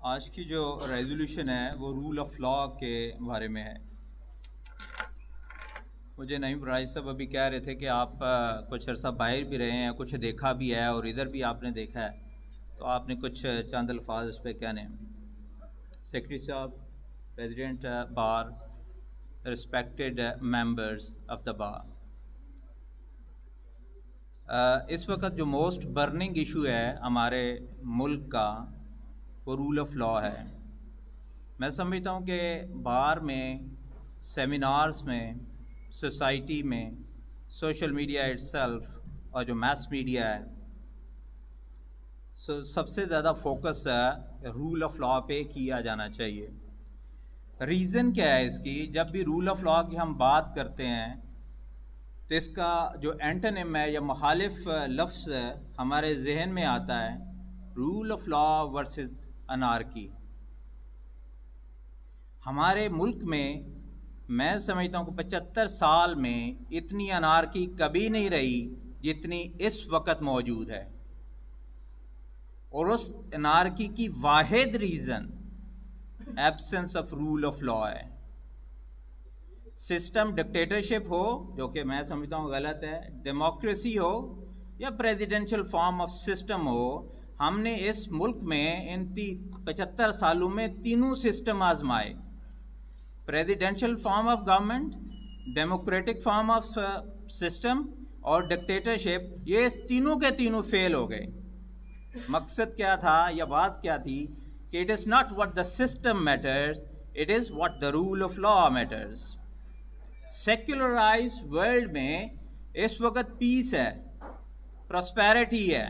آج کی جو ریزولوشن ہے وہ رول آف لا کے بارے میں ہے۔ مجھے نعیم رائس صاحب ابھی کہہ رہے تھے کہ آپ کچھ عرصہ باہر بھی رہے ہیں، کچھ دیکھا بھی ہے اور ادھر بھی آپ نے دیکھا ہے، تو آپ نے کچھ چند الفاظ اس پہ کہنے ہیں۔ سیکرٹری صاحب، president bar, respected members of the bar, اس وقت جو موسٹ برننگ ایشو ہے ہمارے ملک کا وہ رول آف لا ہے۔ میں سمجھتا ہوں کہ بار میں، سیمینارز میں، سوسائٹی میں، سوشل میڈیا اٹسیلف اور جو میس میڈیا ہے، سب سے زیادہ فوکس رول آف لا پہ کیا جانا چاہیے۔ ریزن کیا ہے اس کی؟ جب بھی رول آف لا کی ہم بات کرتے ہیں تو اس کا جو اینٹونیم ہے یا مخالف لفظ ہمارے ذہن میں آتا ہے rule of law versus anarchy. ہمارے ملک میں سمجھتا ہوں کہ 75 سال میں اتنی انارکی کبھی نہیں رہی جتنی اس وقت موجود ہے، اور اس انارکی کی واحد reason absence of rule of law ہے۔ سسٹم ڈکٹیٹرشپ ہو، جو کہ میں سمجھتا ہوں غلط ہے، ڈیموکریسی ہو یا پریزیڈنشل فارم آف سسٹم ہو، ہم نے اس ملک میں ان 75 سالوں میں تینوں سسٹم آزمائے، presidential form of government, democratic form of system اور ڈکٹیٹرشپ، یہ تینوں کے تینوں فیل ہو گئے۔ مقصد کیا تھا یا بات کیا تھی کہ it is not what the system matters, it is what the rule of law matters. Secularise world میں اس وقت پیس ہے، پراسپیرٹی ہے۔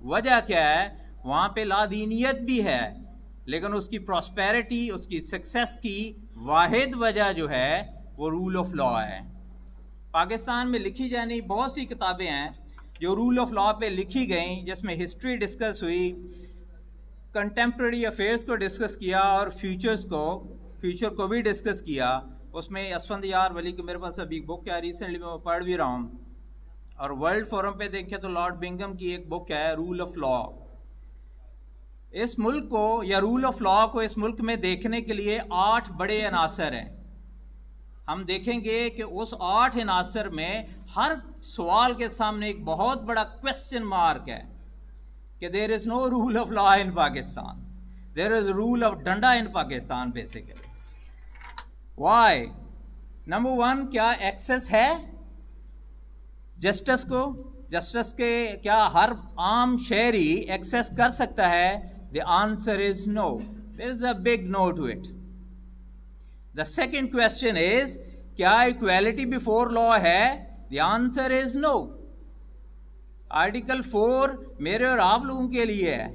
وجہ کیا ہے؟ وہاں پہ لادینیت بھی ہے، لیکن اس کی پراسپیرٹی، اس کی سکسیس کی واحد وجہ جو ہے وہ رول آف لا ہے۔ پاکستان میں لکھی جانے بہت سی کتابیں ہیں جو رول آف لا پہ لکھی گئیں، جس میں ہسٹری ڈسکس ہوئی، کنٹمپرری افیئرس کو ڈسکس کیا اور فیوچر کو بھی ڈسکس کیا۔ اس میں اسفندیار ولی کی میرے پاس ابھی بک ہے، ریسنٹلی میں پڑھ بھی رہا ہوں، اور ورلڈ فورم پہ دیکھیں تو لارڈ بنگم کی ایک بک ہے رول آف لا۔ اس ملک کو یا رول آف لا کو اس ملک میں دیکھنے کے لیے 8 بڑے عناصر ہیں۔ ہم دیکھیں گے کہ اس 8 عناصر میں ہر سوال کے سامنے ایک بہت بڑا کویسچن مارک ہے کہ there is no rule of law in Pakistan, there is rule of ڈنڈا in Pakistan basically. Why? Number 1، کیا ایکسس ہے جسٹس کو؟ جسٹس کے کیا ہر عام شہری ایکسس کر سکتا ہے؟ The answer is no. There is a big no to it. The second question is, کیا equality before law ہے؟ The answer is no. Article 4 میرے اور آپ لوگوں کے لیے ہے۔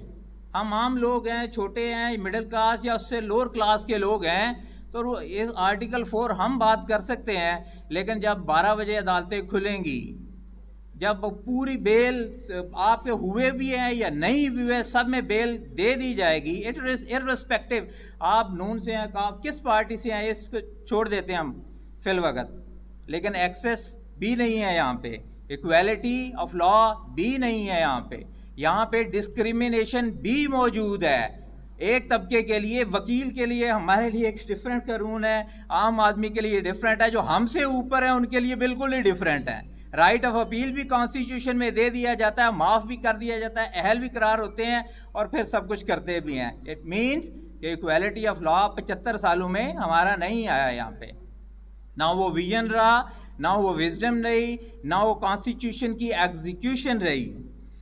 ہم عام لوگ ہیں، چھوٹے ہیں، مڈل کلاس یا اس سے لوور کلاس کے لوگ ہیں، تو اس آرٹیکل 4 ہم بات کر سکتے ہیں، لیکن جب 12 بجے عدالتیں کھلیں گی، جب پوری بیل آپ کے ہوئے بھی ہیں یا نہیں بھی ہوئے، سب میں بیل دے دی جائے گی، اٹ از ارسپیکٹو آپ نون سے ہیں، آپ کس پارٹی سے ہیں، اس کو چھوڑ دیتے ہیں ہم فی الوقت، لیکن ایکسس بھی نہیں ہے یہاں پہ، ایکویلٹی آف لا بھی نہیں ہے یہاں پہ ڈسکریمنیشن بھی موجود ہے۔ ایک طبقے کے لیے، وکیل کے لیے ہمارے لیے ایک ڈیفرنٹ قانون ہے، عام آدمی کے لیے ڈیفرنٹ ہے، جو ہم سے اوپر ہیں ان کے لیے بالکل ہی ڈیفرنٹ ہے۔ رائٹ آف اپیل بھی کانسٹیٹیوشن میں دے دیا جاتا ہے، معاف بھی کر دیا جاتا ہے، اہل بھی قرار ہوتے ہیں اور پھر سب کچھ کرتے بھی ہیں۔ اٹ مینس کہ ایکویلٹی آف لا 75 سالوں میں ہمارا نہیں آیا یہاں پہ، نہ وہ ویژن رہا، نہ وہ وزڈم رہی، نہ وہ کانسٹیٹیوشن کی ایگزیکیوشن رہی۔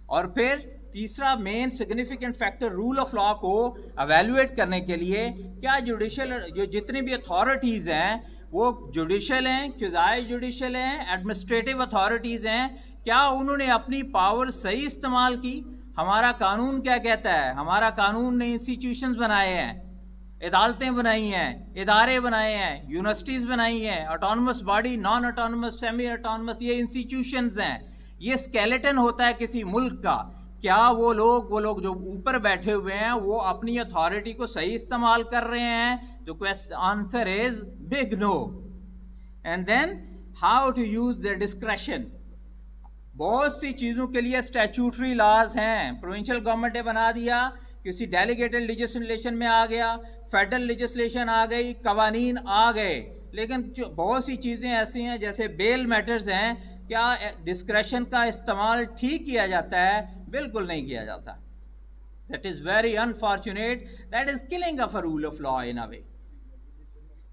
اور پھر تیسرا main significant factor rule of law کو ایویلویٹ کرنے کے لیے، کیا جوڈیشل جو جتنی بھی اتھارٹیز ہیں وہ جوڈیشل ہیں، قضائی جوڈیشل ہیں، ایڈمنسٹریٹو اتھارٹیز ہیں، کیا انہوں نے اپنی پاور صحیح استعمال کی؟ ہمارا قانون کیا کہتا ہے؟ ہمارا قانون نے انسٹیٹیوشنز بنائے ہیں، عدالتیں بنائی ہیں، ادارے بنائے ہیں، یونیورسٹیز بنائی ہیں، autonomous body, naan autonomous, semi autonomous, یہ انسٹیٹیوشنز ہیں۔ یہ اسکیلیٹن ہوتا ہے کسی ملک کا۔ کیا وہ لوگ جو اوپر بیٹھے ہوئے ہیں وہ اپنی اتھارٹی کو صحیح استعمال کر رہے ہیں؟ تو answer is big no. And then how to use their discretion۔ بہت سی چیزوں کے لیے اسٹیچوٹری لاز ہیں، پروونشل گورنمنٹ نے بنا دیا کسی ڈیلیگیٹڈ لیجسلیشن میں آ گیا، فیڈرل لیجسلیشن آ گئی، قوانین آ گئے، لیکن بہت سی چیزیں ایسی ہیں جیسے بیل میٹرز ہیں، کیا ڈسکریشن کا استعمال ٹھیک کیا جاتا ہے؟ بالکل نہیں کیا جاتا. That is very unfortunate. That is killing of a rule of law in a way.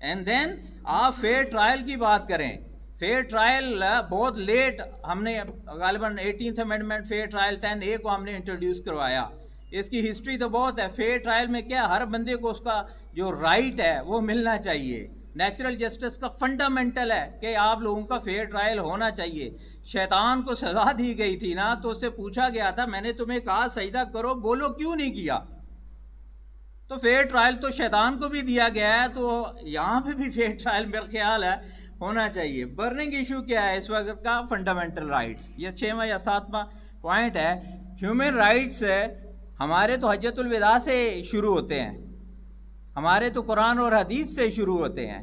And then آپ فیئر ٹرائل کی بات کریں. فیئر ٹرائل بہت لیٹ ہم نے غالباً 18th amendment fair trial 10A کو ہم نے انٹروڈیوس کروایا. اس کی ہسٹری تو بہت ہے. فیئر ٹرائل میں کیا، ہر بندے کو اس کا جو رائٹ ہے وہ ملنا چاہیے. نیچرل جسٹس کا فنڈامنٹل ہے کہ آپ لوگوں کا فیئر ٹرائل ہونا چاہیے. شیطان کو سزا دی گئی تھی نا، تو اس سے پوچھا گیا تھا میں نے تمہیں کہا سجدہ کرو، بولو کیوں نہیں کیا؟ تو فیئر ٹرائل تو شیطان کو بھی دیا گیا ہے، تو یہاں پہ بھی فیئر ٹرائل میرا خیال ہے ہونا چاہیے. برننگ ایشو کیا ہے اس وقت کا؟ Fundamental rights. یہ 6واں یا 7واں پوائنٹ ہے. ہیومن رائٹس ہمارے تو حجۃ الوداع سے شروع ہوتے ہیں، ہمارے تو قرآن اور حدیث سے شروع ہوتے ہیں،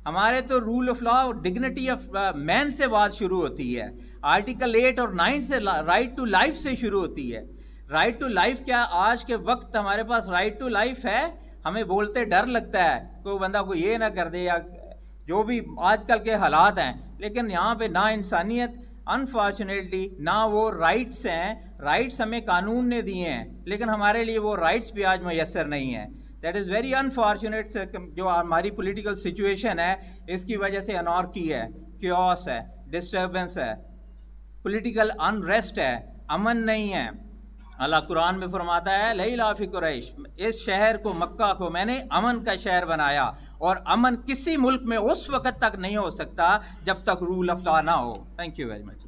ہمارے تو rule of law, dignity of man سے بات شروع ہوتی ہے. آرٹیکل 8 اور 9 سے رائٹ ٹو لائف سے شروع ہوتی ہے. رائٹ ٹو لائف کیا آج کے وقت ہمارے پاس رائٹ ٹو لائف ہے؟ ہمیں بولتے ڈر لگتا ہے کوئی بندہ کو یہ نہ کر دے، یا جو بھی آج کل کے حالات ہیں. لیکن یہاں پہ نہ انسانیت، انفارچونیٹلی نہ وہ رائٹس ہیں. رائٹس ہمیں قانون نے دیے ہیں، لیکن ہمارے لیے وہ رائٹس بھی آج میسر نہیں ہیں. That is very unfortunate. جو ہماری پولیٹیکل سچویشن ہے اس کی وجہ سے انارکی ہے، کیوس ہے، ڈسٹربنس ہے، پولیٹیکل انریسٹ ہے، امن نہیں ہے. اللہ قرآن میں فرماتا ہے لیلا فی قریش، اس شہر کو مکہ کو میں نے امن کا شہر بنایا. اور امن کسی ملک میں اس وقت تک نہیں ہو سکتا جب تک رول آف لا نہ ہو. Thank you very much.